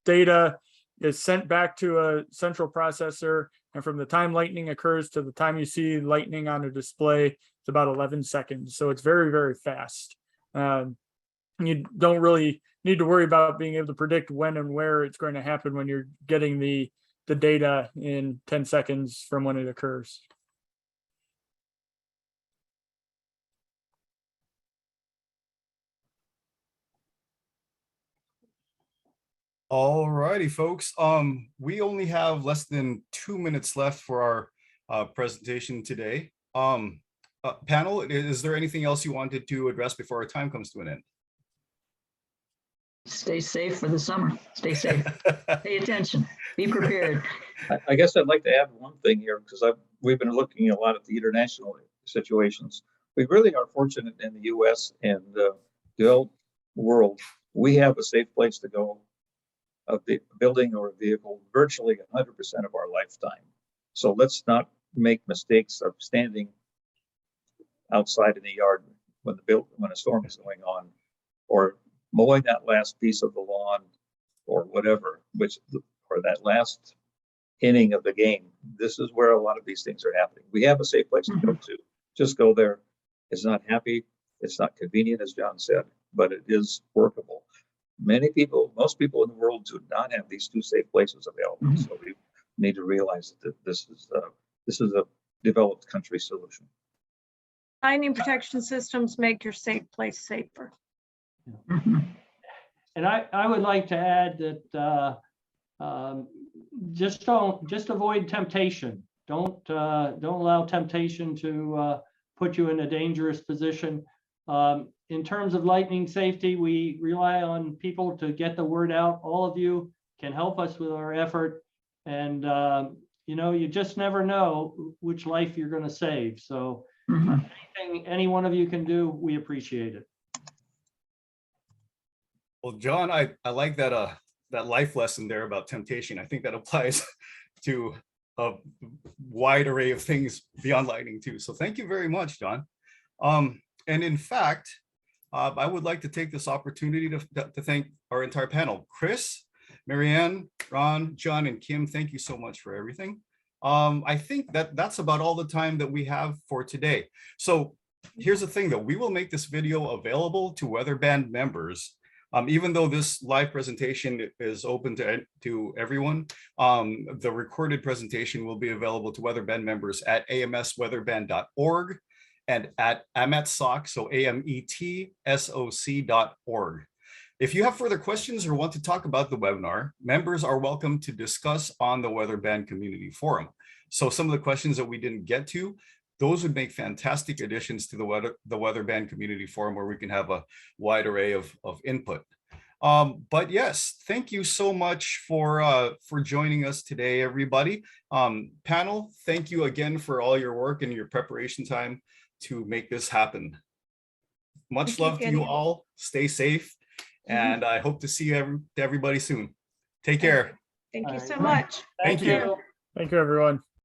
E: data is sent back to a central processor, and from the time lightning occurs to the time you see lightning on a display, it's about 11 seconds. So it's very, very fast. You don't really need to worry about being able to predict when and where it's going to happen when you're getting the data in 10 seconds from when it occurs.
A: All righty, folks. We only have less than 2 minutes left for our presentation today. Panel, is there anything else you wanted to address before our time comes to an end?
D: Stay safe for the summer. Stay safe. Pay attention. Be prepared.
C: I guess I'd like to add one thing here, because we've been looking a lot at the international situations. We really are fortunate in the US and the developed world. We have a safe place to go, a building or a vehicle, virtually 100% of our lifetime. So let's not make mistakes of standing outside in the yard when a storm is going on, or mowing that last piece of the lawn, or whatever, or that last inning of the game. This is where a lot of these things are happening. We have a safe place to go to. Just go there. It's not happy. It's not convenient, as John said, but it is workable. Most people in the world do not have these two safe places available. So we need to realize that this is a developed country solution.
F: Lightning protection systems make your safe place safer.
B: And I would like to add that just avoid temptation. Don't allow temptation to put you in a dangerous position. In terms of lightning safety, we rely on people to get the word out. All of you can help us with our effort, and you know, you just never know which life you're going to save. So anything any one of you can do, we appreciate it.
A: Well, John, I like that that life lesson there about temptation. I think that applies to a wide array of things beyond lightning too. So thank you very much, John. And in fact, I would like to take this opportunity to thank our entire panel. Chris, Marianne, Ron, John, and Kim, thank you so much for everything. I think that's about all the time that we have for today. So here's the thing though, we will make this video available to WeatherBand members. Even though this live presentation is open to everyone, the recorded presentation will be available to WeatherBand members at amsweatherband.org and at AMETSOC, so AMETSOC.org. If you have further questions or want to talk about the webinar, members are welcome to discuss on the WeatherBand Community Forum. So some of the questions that we didn't get to, those would make fantastic additions to the WeatherBand Community Forum, where we can have a wide array of input. But yes, thank you so much for joining us today, everybody. Panel, thank you again for all your work and your preparation time to make this happen. Much
F: Thank you,
A: love to you
F: Gideon.
A: all. Stay safe, and I hope to see everybody soon. Take care.
F: Thank you
B: All
F: so
B: right.
F: much.
A: Thank you.
E: Thank you, everyone.